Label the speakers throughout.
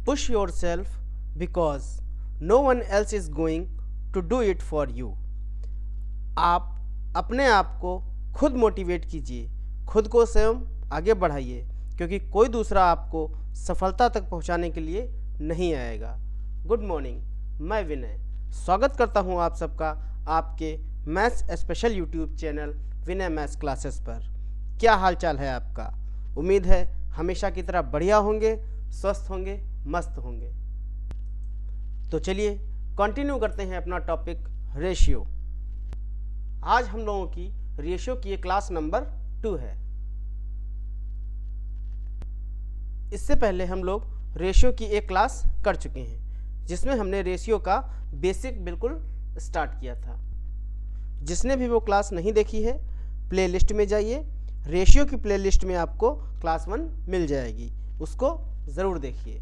Speaker 1: Push yourself because no one else is going to do it for you. आप अपने आप को खुद मोटिवेट कीजिए, खुद को स्वयं आगे बढ़ाइए, क्योंकि कोई दूसरा आपको सफलता तक पहुंचाने के लिए नहीं आएगा। गुड मॉर्निंग, मैं विनय स्वागत करता हूं आप सबका आपके मैथ्स स्पेशल यूट्यूब चैनल विनय मैथ्स क्लासेस पर। क्या हाल चाल है आपका? उम्मीद है हमेशा की तरह बढ़िया होंगे, स्वस्थ होंगे, मस्त होंगे। तो चलिए कंटिन्यू करते हैं अपना टॉपिक रेशियो। आज हम लोगों की रेशियो की क्लास नंबर 2 है। इससे पहले हम लोग रेशियो की एक क्लास कर चुके हैं जिसमें हमने रेशियो का बेसिक बिल्कुल स्टार्ट किया था। जिसने भी वो क्लास नहीं देखी है प्लेलिस्ट में जाइए, रेशियो की प्लेलिस्ट में आपको क्लास 1 मिल जाएगी, उसको ज़रूर देखिए।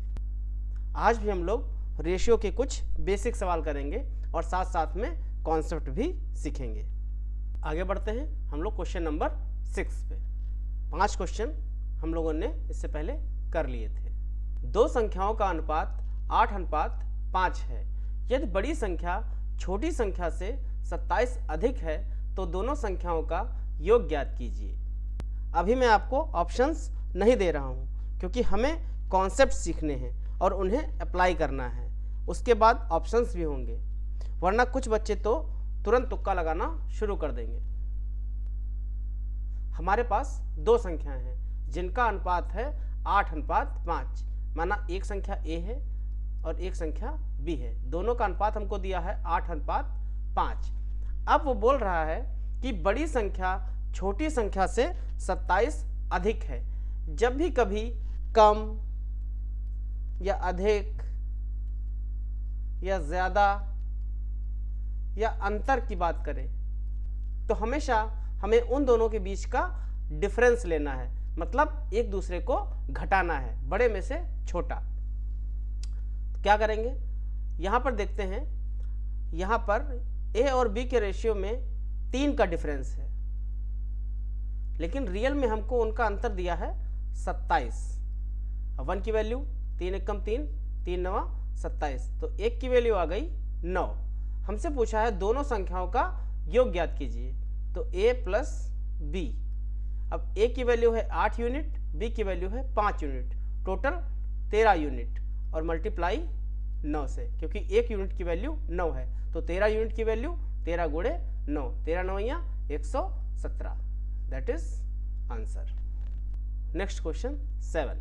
Speaker 1: आज भी हम लोग रेशियो के कुछ बेसिक सवाल करेंगे और साथ साथ में कॉन्सेप्ट भी सीखेंगे। आगे बढ़ते हैं हम लोग क्वेश्चन नंबर 6 पे। 5 क्वेश्चन हम लोगों ने इससे पहले कर लिए थे। दो संख्याओं का अनुपात 8:5 है। यदि बड़ी संख्या छोटी संख्या से 27 अधिक है तो दोनों संख्याओं का योग ज्ञात कीजिए। अभी मैं आपको ऑप्शंस नहीं दे रहा हूं क्योंकि हमें कॉन्सेप्ट सीखने हैं और उन्हें अप्लाई करना है। उसके बाद ऑप्शंस भी होंगे, वरना कुछ बच्चे तो तुरंत तुक्का लगाना शुरू कर देंगे। हमारे पास दो संख्याएं हैं जिनका अनुपात है 8:5, माना एक संख्या A है और एक संख्या B है। दोनों का अनुपात हमको दिया है 8:5। अब वो बोल रहा है कि बड़ी संख्या छोटी संख्या से 27 अधिक है। जब भी कभी कम या अधिक या ज़्यादा या अंतर की बात करें तो हमेशा हमें उन दोनों के बीच का डिफरेंस लेना है, मतलब एक दूसरे को घटाना है, बड़े में से छोटा। तो क्या करेंगे, यहाँ पर देखते हैं, यहाँ पर A और B के रेशियो में 3 का डिफरेंस है, लेकिन रियल में हमको उनका अंतर दिया है 27। अब 1 की वैल्यू 3 एकम 3, 3 नवा 27, तो 1 की वैल्यू आ गई 9। हमसे पूछा है दोनों संख्याओं का योग ज्ञात कीजिए, तो A प्लस B। अब A की वैल्यू है 8 यूनिट, B की वैल्यू है 5 यूनिट, टोटल 13 यूनिट और मल्टीप्लाई 9 से, क्योंकि 1 यूनिट की वैल्यू 9 है तो 13 यूनिट की वैल्यू 13 गुणे 9, 13 9 117, that is answer. Next question 7।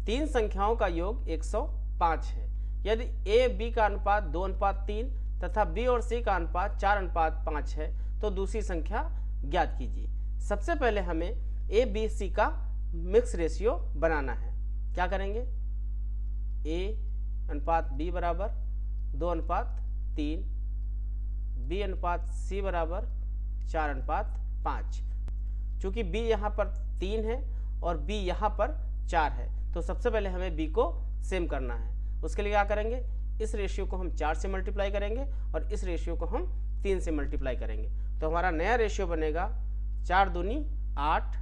Speaker 1: तीन संख्याओं का योग 105 है। यदि A B का अनुपात 2:3 तथा B और C का अनुपात 4:5 है तो दूसरी संख्या ज्ञात कीजिए। सबसे पहले हमें A B C का मिक्स रेशियो बनाना है। क्या करेंगे, A:B बराबर 2:3, B:C बराबर 4:5। चूंकि B यहाँ पर 3 है और B यहाँ पर 4 है तो सबसे पहले हमें B को सेम करना है। उसके लिए क्या करेंगे, इस रेशियो को हम 4 से मल्टीप्लाई करेंगे और इस रेशियो को हम 3 से मल्टीप्लाई करेंगे, तो हमारा नया रेशियो बनेगा 4 दूनी 8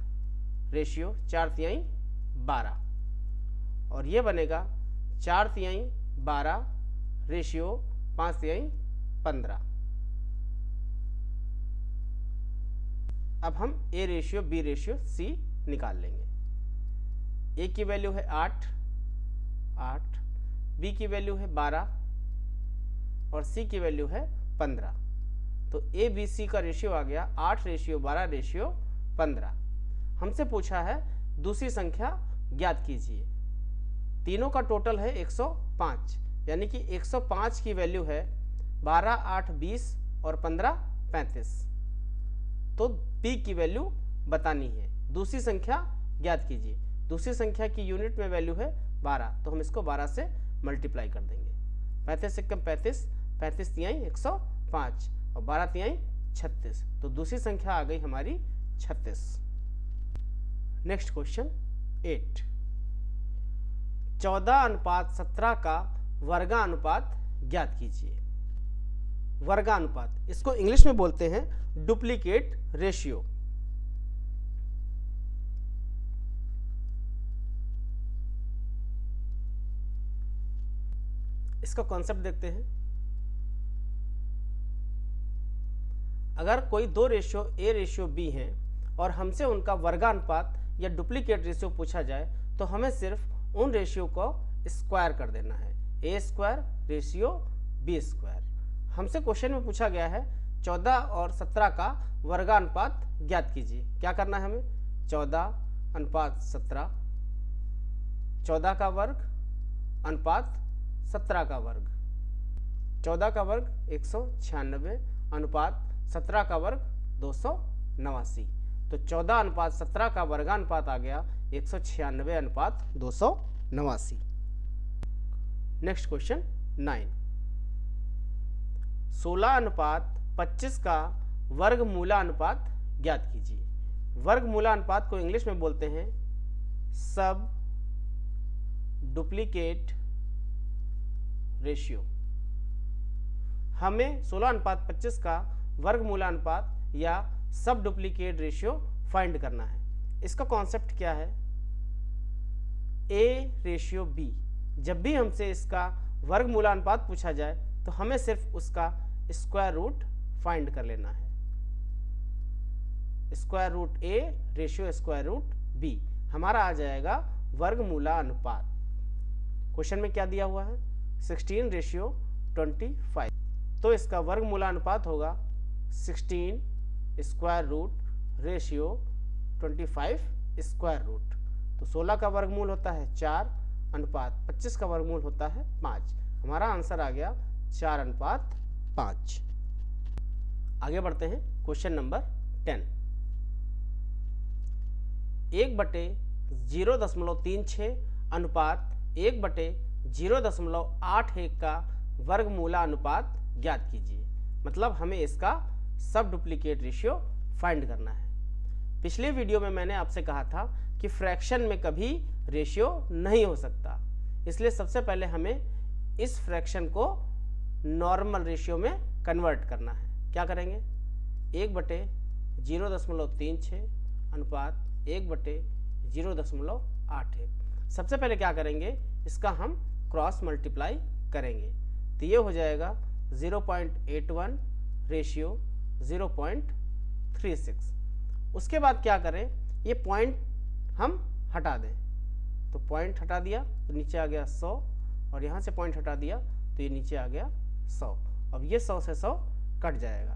Speaker 1: रेशियो 4 तिहाई 12, और ये बनेगा 4 तिहाई 12 रेशियो 5 तिहाई 15। अब हम A ratio B ratio C निकाल लेंगे। A की वैल्यू है 8, B की वैल्यू है 12 और C की वैल्यू है 15, तो A B C का रेशियो आ गया 8 रेशियो 12 रेशियो 15। हमसे पूछा है दूसरी संख्या ज्ञात कीजिए। तीनों का टोटल है 105, यानी कि 105 की वैल्यू है 12 8 20 और 15 35, तो B की वैल्यू बतानी है। दूसरी संख्या ज्ञात कीजिए। दूसरी संख्या की यूनिट में वैल्यू है 12, तो हम इसको 12 से मल्टीप्लाई कर देंगे। 35 एकम 35, 35 तिहाई 105 और 12 तिहाई 36, तो दूसरी संख्या आ गई हमारी 36। Next question 8। 14:17 का वर्गानुपात ज्ञात कीजिए। वर्गानुपात, इसको इंग्लिश में बोलते हैं डुप्लीकेट रेशियो। इसका कॉन्सेप्ट देखते हैं। अगर कोई दो रेशियो ए रेशियो बी हैं और हमसे उनका वर्गानुपात या डुप्लीकेट रेशियो पूछा जाए तो हमें सिर्फ उन रेशियो को स्क्वायर कर देना है, ए स्क्वायर रेशियो बी स्क्वायर। हमसे क्वेश्चन में पूछा गया है 14 और 17 का वर्गानुपात ज्ञात कीजिए। क्या करना है हमें? 14:17, 14 का वर्ग अनुपात 17 का वर्ग, 14 का वर्ग 196 अनुपात 17 का वर्ग 289। तो 14:17 का वर्गानुपात आ गया 196/289। नेक्स्ट क्वेश्चन 9, 16:25 का वर्गमूलानुपात ज्ञात कीजिए। वर्गमूलानुपात को इंग्लिश में बोलते हैं सब डुप्लीकेट रेशियो। हमें 16:25 का वर्गमूलानुपात या सब डुप्लीकेट रेशियो फाइंड करना है। इसका कॉन्सेप्ट क्या है? A ratio b. जब भी हमसे इसका वर्गमूलानुपात पूछा जाए तो हमें सिर्फ उसका स्क्वायर रूट फाइंड कर लेना है। Square root a ratio square root b हमारा आ जाएगा वर्गमूलानुपात। क्वेश्चन में क्या दिया हुआ है? 16:25। तो इसका वर्गमूलानुपात होगा 16 square root ratio 25 square root. तो 16 का वर्गमूल होता है 4 अनुपात 25 का वर्गमूल होता है 5। हमारा आंसर आ गया 4:5। आगे बढ़ते हैं क्वेश्चन नंबर 10। 1/0.36 अनुपात 1/0.81 का वर्गमूलानुपात ज्ञात कीजिए। मतलब हमें इसका सब डुप्लीकेट रेशियो फाइंड करना है। पिछले वीडियो में मैंने आपसे कहा था कि फ्रैक्शन में कभी रेशियो नहीं हो सकता, इसलिए सबसे पहले हमें इस फ्रैक्शन को नॉर्मल रेशियो में कन्वर्ट करना है। क्या करेंगे? 1/0.36 अनुपात 1/0.81। सबसे पहले क्या करेंगे? इसका हम क्रॉस मल्टीप्लाई करेंगे तो ये हो जाएगा 0.81 रेशियो 0.36। उसके बाद क्या करें? ये पॉइंट हम हटा दें। तो पॉइंट हटा दिया तो नीचे आ गया 100 और यहाँ से पॉइंट हटा दिया तो ये नीचे आ गया 100। अब ये 100 से 100 कट जाएगा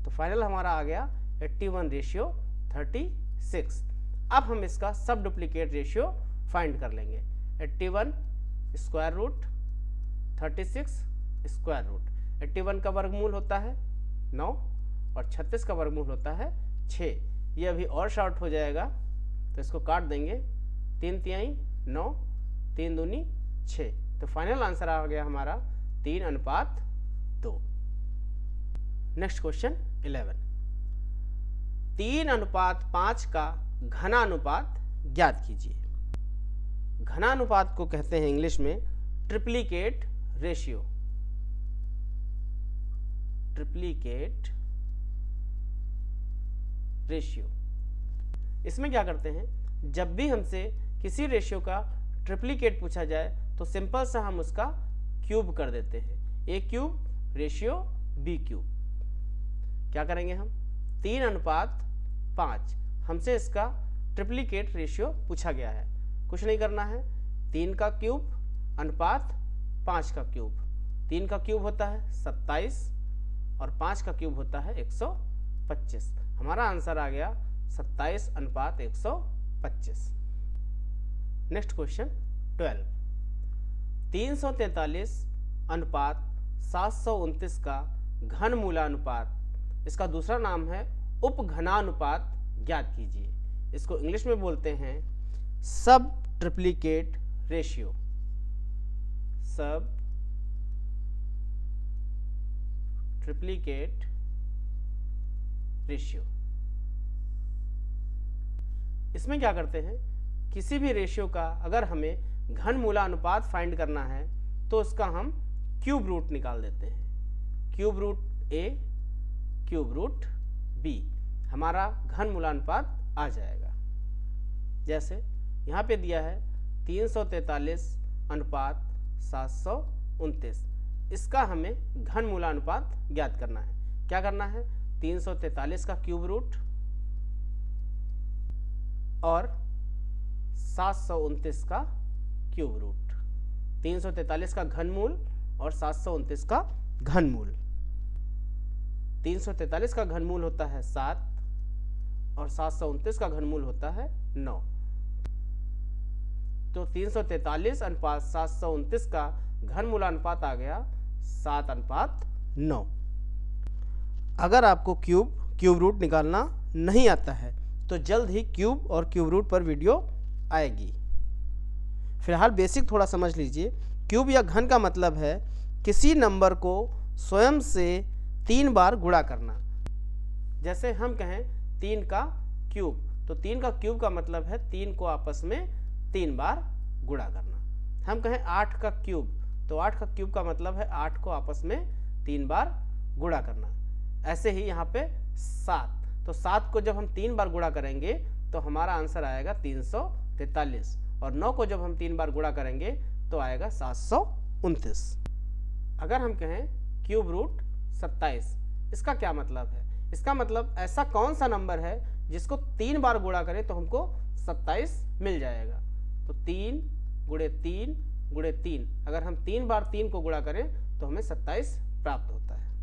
Speaker 1: तो फाइनल हमारा आ गया 81:36। अब हम इसका सब डुप्लीकेट रेशियो फाइंड कर लेंगे। 81 स्क्वायर रूट 36 स्क्वायर रूट। 81 का वर्गमूल होता है 9 और 36 का वर्गमूल होता है 6। ये अभी और शॉर्ट हो जाएगा तो इसको काट देंगे। 3 तिहाई 9, 3 दूनी 6। तो फाइनल आंसर आ गया हमारा 3:2। Next question 11। 3:5 का घनानुपात ज्ञात कीजिए। घनानुपात को कहते हैं इंग्लिश में ट्रिप्लीकेट रेशियो। Triplicate ratio. इसमें क्या करते हैं? जब भी हमसे किसी रेशियो का ट्रिप्लीकेट पूछा जाए तो सिंपल सा हम उसका क्यूब कर देते हैं। ए क्यूब रेशियो बी क्यूब। क्या करेंगे हम? 3:5 हमसे इसका ट्रिप्लीकेट रेशियो पूछा गया है। कुछ नहीं करना है, 3 का क्यूब अनुपात 5 का क्यूब। 3 का क्यूब होता है 27 और 5 का क्यूब होता है 125। हमारा आंसर आ गया 27:125। Next question 12। 343:729 का घनमूलानुपात, इसका दूसरा नाम है उपघनानुपात ज्ञात कीजिए। इसको इंग्लिश में बोलते हैं सब ट्रिप्लीकेट रेशियो। सब ट्रिप्लीकेट रेशियो। इसमें क्या करते हैं? किसी भी रेशियो का अगर हमें घनमूलानुपात फाइंड करना है तो उसका हम क्यूब रूट निकाल देते हैं। क्यूब रूट ए क्यूब रूट बी, हमारा घनमूलानुपात आ जाएगा। जैसे यहाँ पे दिया है 343:729। इसका हमें घन मूलानुपात ज्ञात करना है। क्या करना है? 343 का क्यूब रूट और 729 का क्यूब रूट। 343 का घनमूल और 729 का घनमूल। 343 का घनमूल होता है 7 और 729 का घनमूल होता है 9। तो 343 अनुपात 729 का घनमूलानुपात आ गया 7:9। अगर आपको क्यूब रूट निकालना नहीं आता है तो जल्द ही क्यूब और क्यूब रूट पर वीडियो आएगी। फिलहाल बेसिक थोड़ा समझ लीजिए। क्यूब या घन का मतलब है किसी नंबर को स्वयं से 3 बार गुणा करना। जैसे हम कहें 3 का क्यूब, तो 3 का क्यूब का मतलब है 3 को आपस में 3 बार गुणा करना। हम कहें 8 का क्यूब, तो 8 का क्यूब का मतलब है 8 को आपस में 3 बार गुणा करना। ऐसे ही यहाँ पे 7, तो 7 को जब हम 3 बार गुणा करेंगे तो हमारा आंसर आएगा 343, और 9 को जब हम 3 बार गुणा करेंगे तो आएगा 729। अगर हम कहें क्यूब रूट 27, इसका क्या मतलब है? इसका मतलब ऐसा कौन सा नंबर है जिसको 3 बार गुणा करें तो हमको 27 मिल जाएगा। तो 3 गुणे 3 गुणे 3, अगर हम 3 बार 3 को गुणा करें तो हमें 27 प्राप्त होता है।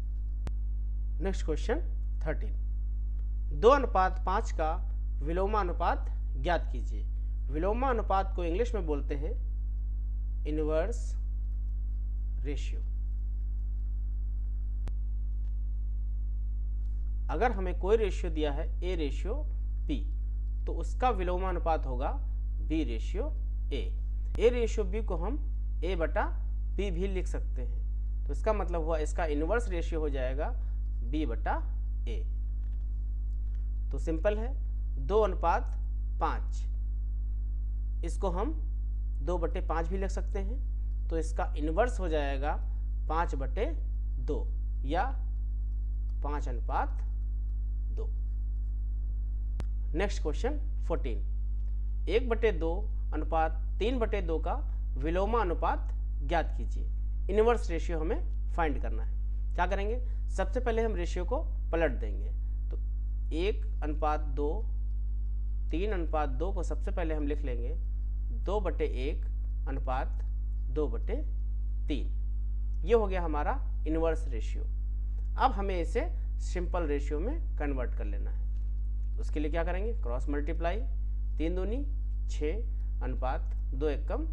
Speaker 1: नेक्स्ट क्वेश्चन 13, 2:5 का विलोमानुपात ज्ञात कीजिए। विलोमानुपात को इंग्लिश में बोलते हैं इनवर्स रेशियो। अगर हमें कोई रेशियो दिया है A रेशियो B, तो उसका विलोमानुपात होगा B ratio A। A ratio B को हम A/B भी लिख सकते हैं, तो इसका मतलब हुआ इसका इनवर्स रेशियो हो जाएगा B/A। तो सिंपल है, 2:5, इसको हम 2/5 भी लिख सकते हैं, तो इसका इनवर्स हो जाएगा 5/2 या 5:2। नेक्स्ट क्वेश्चन 14, 1/2 अनुपात 3/2 का विलोमानुपात ज्ञात कीजिए। इनवर्स रेशियो हमें फाइंड करना है। क्या करेंगे? सबसे पहले हम रेशियो को पलट देंगे, तो 1:2, 3:2 को सबसे पहले हम लिख लेंगे 2/1 अनुपात 2/3। ये हो गया हमारा इनवर्स रेशियो। अब हमें इसे सिंपल रेशियो में कन्वर्ट कर लेना है। उसके लिए क्या करेंगे? क्रॉस मल्टीप्लाई, 3 दूनी 6 अनुपात 2 एकम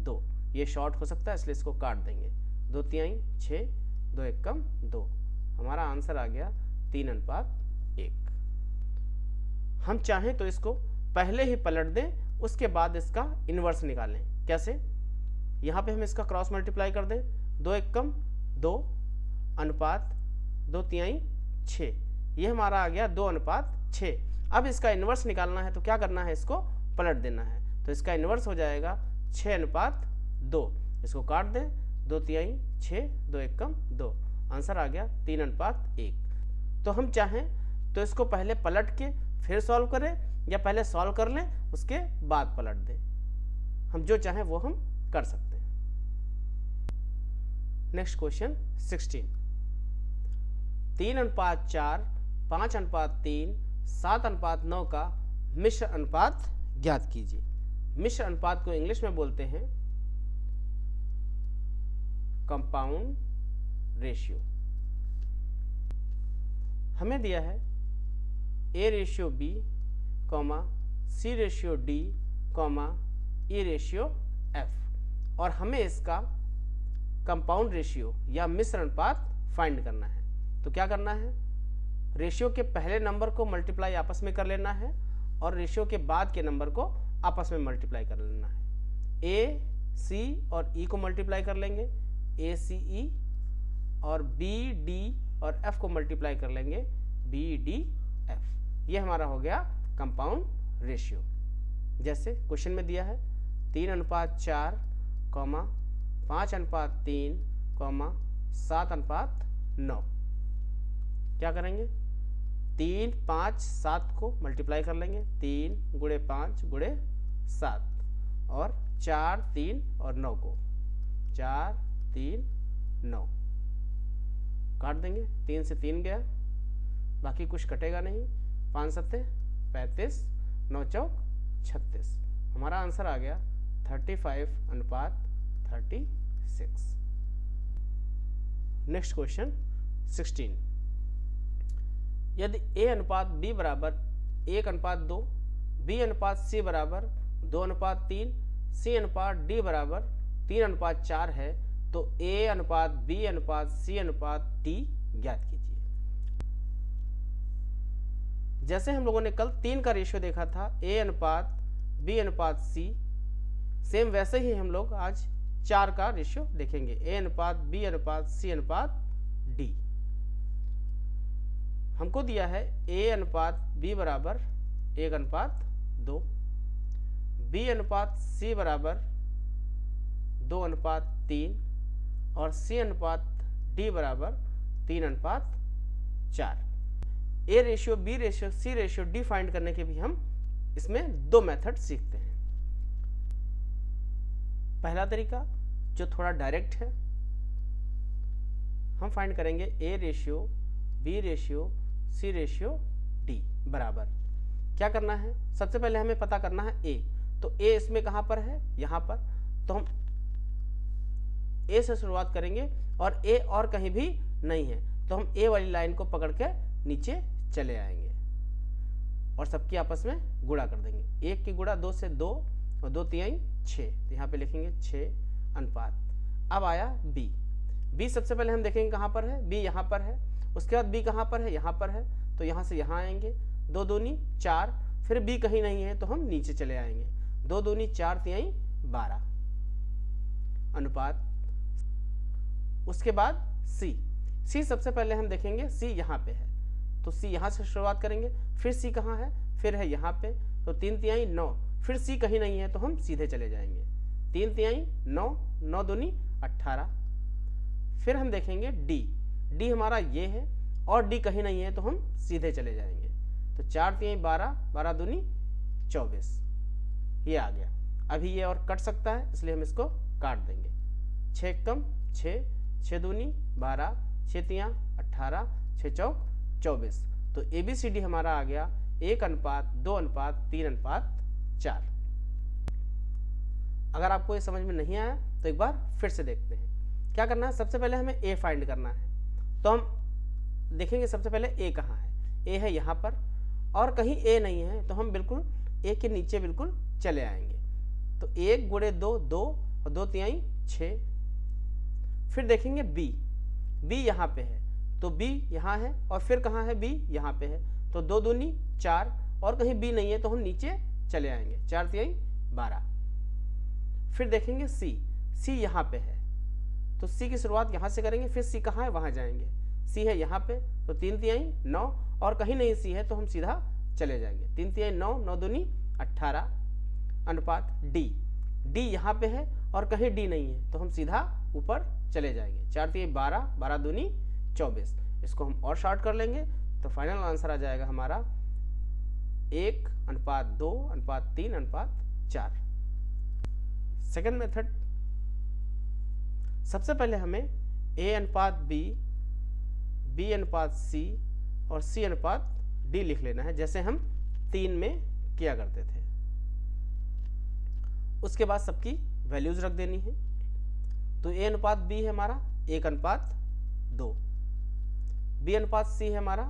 Speaker 1: 2। ये शॉर्ट हो सकता है इसलिए इसको काट देंगे। 2 तिहाई 6, 2 एकम 2। हमारा आंसर आ गया 3:1। हम चाहें तो इसको पहले ही पलट दें, उसके बाद इसका इनवर्स निकालें। कैसे? यहाँ पे हम इसका क्रॉस मल्टीप्लाई कर दें, 2 एकम 2 अनुपात 2 तिहाई 6। ये हमारा आ गया 2:6। अब इसका इनवर्स निकालना है तो क्या करना है? इसको पलट देना है, तो इसका इनवर्स हो जाएगा 6:2। इसको काट दें, 2 तिहाई 6, 2 एकम 2। आंसर आ गया 3:1। तो हम चाहें तो इसको पहले पलट के फिर सॉल्व करें, या पहले सॉल्व कर लें उसके बाद पलट दें। हम जो चाहें वो हम कर सकते हैं। नेक्स्ट क्वेश्चन 16, 3:4, 5:3, 7:9 का मिश्र अनुपात ज्ञात कीजिए। मिश्र अनुपात को इंग्लिश में बोलते हैं कंपाउंड रेशियो। हमें दिया है A ratio B, C ratio D, E ratio F, और हमें इसका कंपाउंड रेशियो या मिश्र अनुपात फाइंड करना है। तो क्या करना है? रेशियो के पहले नंबर को मल्टीप्लाई आपस में कर लेना है, और रेशियो के बाद के नंबर को आपस में मल्टीप्लाई कर लेना है। A, C और E को मल्टीप्लाई कर लेंगे, ACE, और B, D और F को मल्टीप्लाई कर लेंगे, BDF। ये हमारा हो गया कंपाउंड रेशियो। जैसे क्वेश्चन में दिया है 3:4, 5:3, 7:9। क्या करेंगे? 3, 5, 7 को मल्टीप्लाई कर लेंगे, 3 गुणे 5 गुणे 7, और 4, 3 और 9 को 4, 3, 9। काट देंगे, 3 से 3 गया, बाकी कुछ कटेगा नहीं, 5 सत्ते 35, 9 चौक 36, हमारा आंसर आ गया 35:36। नेक्स्ट क्वेश्चन 16, यदि A अनुपात B बराबर 1:2, B अनुपात C बराबर 2:3, C अनुपात D बराबर 3:4 है, तो A अनुपात B अनुपात C अनुपात D ज्ञात कीजिए। जैसे हम लोगों ने कल 3 का रेशियो देखा था, A अनुपात B अनुपात C, सेम वैसे ही हम लोग आज 4 का रेशियो देखेंगे, A अनुपात B अनुपात C अनुपात D। हमको दिया है A अनुपात B बराबर 1:2, B अनुपात C बराबर 2:3 और C अनुपात D बराबर 3:4। A ratio, B ratio, C ratio, D find करने के भी हम इसमें 2 मेथड सीखते हैं। पहला तरीका जो थोड़ा डायरेक्ट है, हम फाइंड करेंगे A ratio, B ratio, C ratio, D बराबर। क्या करना है, सबसे पहले हमें पता करना है A, तो A इसमें कहाँ पर है, यहाँ पर, तो हम A से शुरुआत करेंगे और A और कहीं भी नहीं है, तो हम A वाली लाइन को पकड़ के नीचे चले आएंगे और सबकी आपस में गुणा कर देंगे। 1 की गुणा 2 से 2 और 2 तिहाई 6, तो यहाँ पे लिखेंगे 6 अनुपात। अब आया B, B सबसे पहले हम देखेंगे कहाँ पर है, B यहाँ पर है, उसके बाद B कहाँ पर है, यहाँ पर है, तो यहाँ से यहाँ आएंगे, 2 दूनी 4, फिर B कहीं नहीं है तो हम नीचे चले आएंगे, 2 दूनी 4 तिहाई 12 अनुपात। उसके बाद C सबसे पहले हम देखेंगे, C यहाँ पे है, तो C यहाँ से शुरुआत करेंगे, फिर C कहाँ है, फिर है यहाँ पे, तो 3 तिहाई 9, फिर C कहीं नहीं है तो हम सीधे चले जाएंगे, 3 तिहाई 9, 9 दूनी 18, फिर हम देखेंगे D हमारा ये है और D कहीं नहीं है तो हम सीधे चले जाएंगे, तो 4 तिहाई 12, 12 दूनी 24, ये आ गया। अभी ये और कट सकता है इसलिए हम इसको काट देंगे, 6 कम 6, 6 दूनी 12, 6 तिया 18, 6 चौक 24, तो ABCD हमारा आ गया 1:2:3:4। अगर आपको ये समझ में नहीं आया तो एक बार फिर से देखते हैं। क्या करना है, सबसे पहले हमें A फाइंड करना है, तो हम देखेंगे सबसे पहले A कहाँ है, A है यहाँ पर और कहीं A नहीं है, तो हम बिल्कुल A के नीचे बिल्कुल चले आएंगे, तो 1 गुणे 2 2 और 2 तिहाई 6, फिर देखेंगे B यहाँ पे है, तो B यहाँ है और फिर कहाँ है, B यहाँ पे है, तो 2 दूनी 4 और कहीं B नहीं है तो हम नीचे चले आएंगे, 4 तिहाई 12, फिर देखेंगे C यहाँ पे है, तो C की शुरुआत यहाँ से करेंगे, फिर C कहाँ है वहाँ जाएंगे, C है यहाँ पे, तो 3 तिहाई 9 और कहीं नहीं C है तो हम सीधा चले जाएंगे, 3 तिहाई 9, 9 दूनी 18 अनुपात D यहाँ पे है और कहीं D नहीं है तो हम सीधा ऊपर चले जाएंगे, 4 तिहाई 12, 12 दूनी 24, इसको हम और शॉर्ट कर लेंगे तो फाइनल आंसर आ जाएगा हमारा 1:2:3:4। सेकेंड मेथड, सबसे पहले हमें A अनुपात B, B अनुपात C और C अनुपात D लिख लेना है, जैसे हम 3 में किया करते थे। उसके बाद सबकी वैल्यूज रख देनी है, तो A अनुपात B है हमारा 1:2, B अनुपात C है हमारा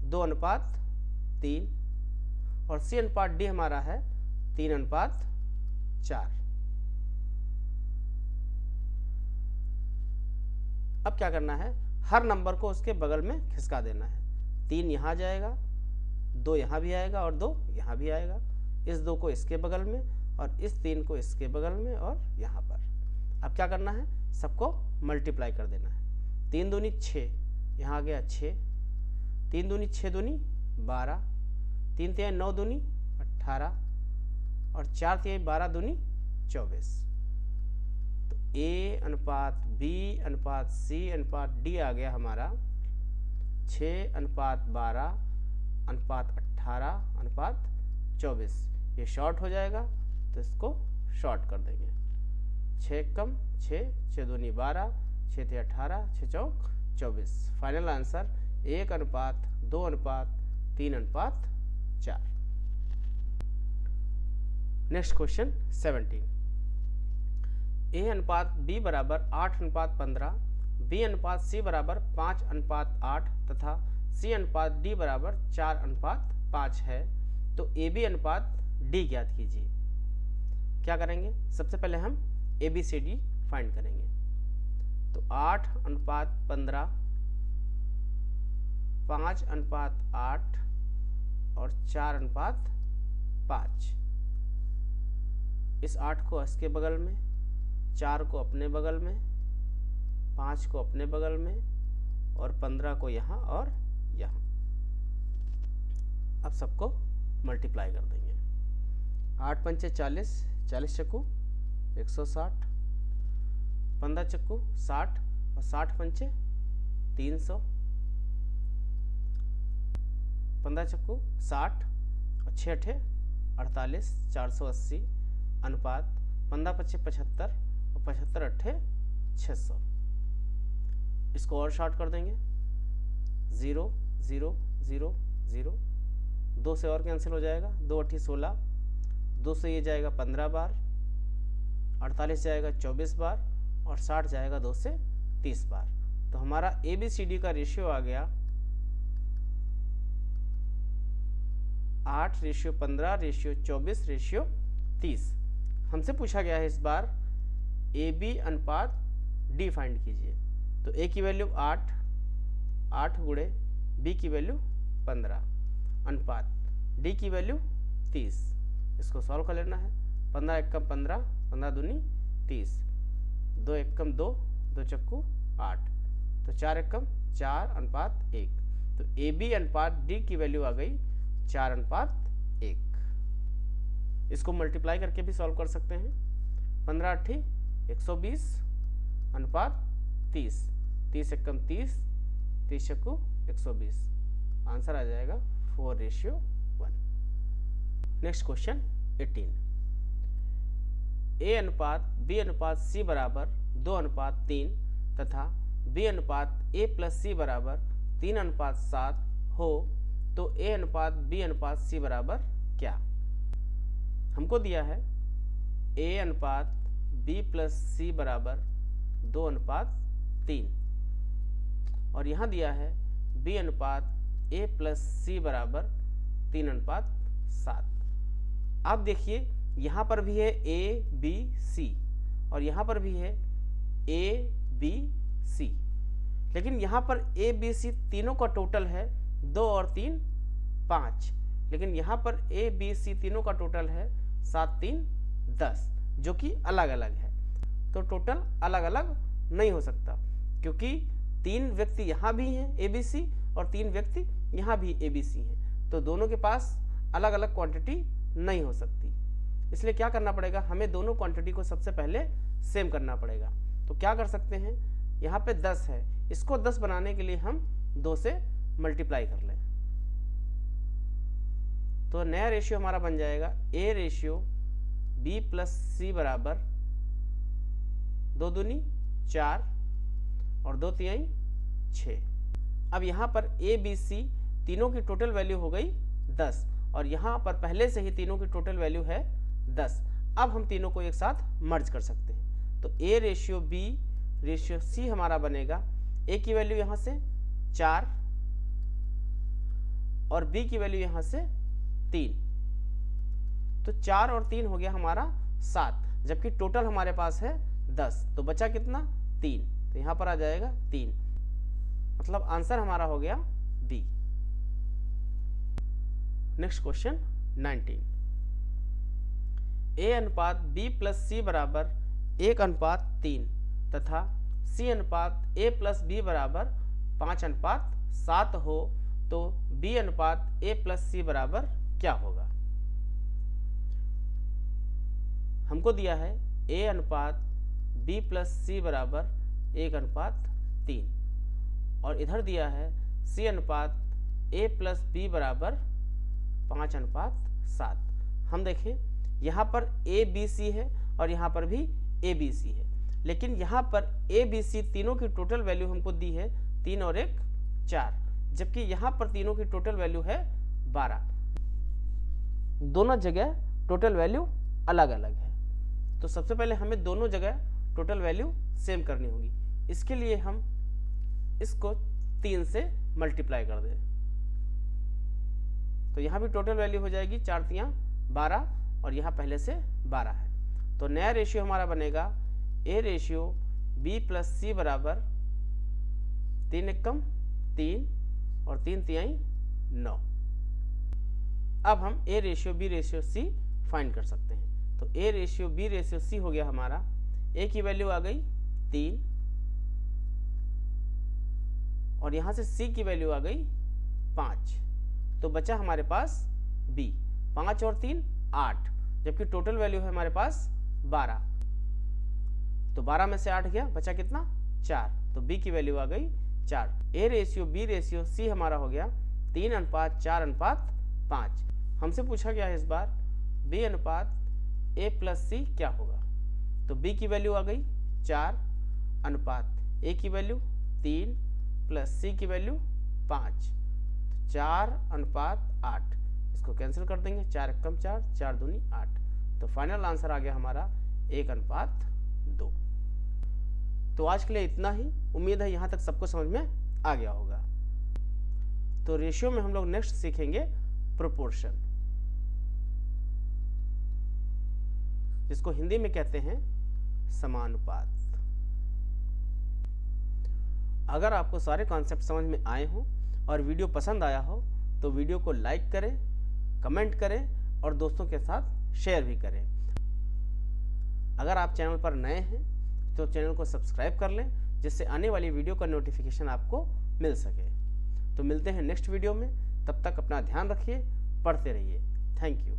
Speaker 1: 2:3 और C अनुपात D हमारा है 3:4। अब क्या करना है, हर नंबर को उसके बगल में खिसका देना है, 3 यहाँ जाएगा, 2 यहाँ भी आएगा और 2 यहाँ भी आएगा, इस 2 को इसके बगल में और इस 3 को इसके बगल में और यहाँ पर। अब क्या करना है, सबको मल्टीप्लाई कर देना है, 3 दूनी 6, यहाँ आ गया 6, 3 दूनी 6 दूनी 12, 3 तिहाई 9 दूनी 18 और 4 तिहाई 12 दूनी 24, तो A अनुपात B अनुपात C अनुपात D आ गया हमारा 6:12:18:24, ये शॉर्ट हो जाएगा तो इसको शॉर्ट कर देंगे, 6 कम 6, 6 दूनी 12, 6 तिहाई 18, 6 चौक 24। Final answer 1:2:3:4। Next question 17। A/B बराबर 8:15, B/C बराबर 5:8 तथा C/D बराबर 4:5 है, तो AB अनुपात D ज्ञात कीजिए। क्या करेंगे? सबसे पहले हम ABCD फाइंड करेंगे। तो 8:15, 5:8 और 4:5। इस 8 को इसके बगल में, 4 को अपने बगल में, 5 को अपने बगल में और 15 को यहाँ और यहाँ। अब सबको मल्टीप्लाई कर देंगे। 8 पंचे 40, 40 चक्कू 160, 15 चक्कू 60 और 60 पंचे 300, 15 चक्कू 60 और 6 अठे 48, 480 अनुपात 15 पच्चे 75 और 75 अट्ठे 600। इसको और शॉर्ट कर देंगे। 0 0 0 0, 2 से और कैंसिल हो जाएगा। 2 अट्ठी 16, 2 से ये जाएगा 15 बार, 48 जाएगा 24 बार और 60 जाएगा 2 से 30 बार। तो हमारा ABCD का रेशियो आ गया 8:15:24:30। हमसे पूछा गया है इस बार AB अनुपात D फाइंड कीजिए। तो A की वैल्यू 8 गुणे B की वैल्यू 15 अनुपात D की वैल्यू 30। इसको सॉल्व कर लेना है। 15 एकम 15, 15 दूनी 30, 2 एकम 2, 2 चक्कू 8, तो 4 एकम 4:1। तो AB अनुपात D की वैल्यू आ गई 4:1। इसको मल्टीप्लाई करके भी सॉल्व कर सकते हैं। 15 अट्ठी 120 अनुपात 30, 30 एकम 30, 30 चक्कू 120। आंसर आ जाएगा 4:1। Next question 18। A/B/C बराबर 2:3 तथा B/A+C बराबर 3:7 हो, तो A/B/C बराबर क्या? हमको दिया है A/B+C बराबर 2:3 और यहाँ दिया है B/A+C बराबर 3:7। आप देखिए यहाँ पर भी है ABC और यहाँ पर भी है ABC, लेकिन यहाँ पर ABC तीनों का टोटल है 2 और 3 5, लेकिन यहाँ पर ABC तीनों का टोटल है 7 3 10, जो कि अलग अलग है। तो टोटल अलग अलग नहीं हो सकता, क्योंकि 3 व्यक्ति यहाँ भी हैं ABC और 3 व्यक्ति यहाँ भी ABC हैं, तो दोनों के पास अलग अलग क्वांटिटी नहीं हो सकती। इसलिए क्या करना पड़ेगा, हमें दोनों क्वांटिटी को सबसे पहले सेम करना पड़ेगा। तो क्या कर सकते हैं, यहाँ पे 10 है, इसको 10 बनाने के लिए हम 2 से मल्टीप्लाई कर लें, तो नया रेशियो हमारा बन जाएगा A/B+C बराबर 2 दूनी 4 और 2 तिहाई 6। अब यहाँ पर ABC तीनों की टोटल वैल्यू हो गई 10 और यहाँ पर पहले से ही तीनों की टोटल वैल्यू है 10। अब हम तीनों को एक साथ मर्ज कर सकते हैं। तो A/B/C हमारा बनेगा, A की वैल्यू यहाँ से 4 और B की वैल्यू यहाँ से 3, तो 4 और 3 हो गया हमारा 7, जबकि टोटल हमारे पास है 10, तो बचा कितना 3, तो यहाँ पर आ जाएगा 3, मतलब आंसर हमारा हो गया B। Next question 19। A/B+C बराबर 1:3 तथा C/A+B बराबर 5:7 हो, तो B/A+C बराबर क्या होगा? हमको दिया है A/B+C बराबर 1:3 और इधर दिया है C/A+B बराबर 5:7। हम देखें यहाँ पर ABC है और यहाँ पर भी ABC है, लेकिन यहाँ पर ABC तीनों की टोटल वैल्यू हमको दी है 3 और 1 4, जबकि यहाँ पर तीनों की टोटल वैल्यू है 12। दोनों जगह टोटल वैल्यू अलग अलग है, तो सबसे पहले हमें दोनों जगह टोटल वैल्यू सेम करनी होगी। इसके लिए हम इसको 3 से मल्टीप्लाई कर दें, तो यहाँ भी टोटल वैल्यू हो जाएगी 4 तियाँ 12 और यहाँ पहले से 12 है। तो नया रेशियो हमारा बनेगा ए रेशियो बी प्लस सी बराबर 3 एकम 3 और 3 तिहाई 9। अब हम a ratio b ratio c find कर सकते हैं। तो a ratio b ratio c हो गया हमारा, ए की वैल्यू आ गई 3 और यहाँ से सी की वैल्यू आ गई 5, तो बचा हमारे पास बी। 5 और 3 8, जबकि टोटल वैल्यू है हमारे पास 12, तो 12 में से 8 गया, बचा कितना 4, तो बी की वैल्यू आ गई 4। A ratio b ratio c हमारा हो गया 3 अनुपात 4 अनुपात 5। हमसे पूछा गया है इस बार बी अनुपात ए प्लस सी क्या होगा, तो बी की वैल्यू आ गई 4 अनुपात ए की वैल्यू 3 प्लस सी की वैल्यू 5, 4 अनुपात 8। इसको कैंसिल कर देंगे, 4 एकम 4, 4 दूनी 8, तो फाइनल आंसर आ गया हमारा 1 अनुपात 2। तो आज के लिए इतना ही। उम्मीद है यहाँ तक सबको समझ में आ गया होगा। तो रेशियो में हम लोग नेक्स्ट सीखेंगे प्रोपोर्शन, जिसको हिंदी में कहते हैं समानुपात। अगर आपको सारे कॉन्सेप्ट समझ में आए हों और वीडियो पसंद आया हो तो वीडियो को लाइक करें, कमेंट करें और दोस्तों के साथ शेयर भी करें। अगर आप चैनल पर नए हैं तो चैनल को सब्सक्राइब कर लें, जिससे आने वाली वीडियो का नोटिफिकेशन आपको मिल सके। तो मिलते हैं नेक्स्ट वीडियो में, तब तक अपना ध्यान रखिए, पढ़ते रहिए। Thank you.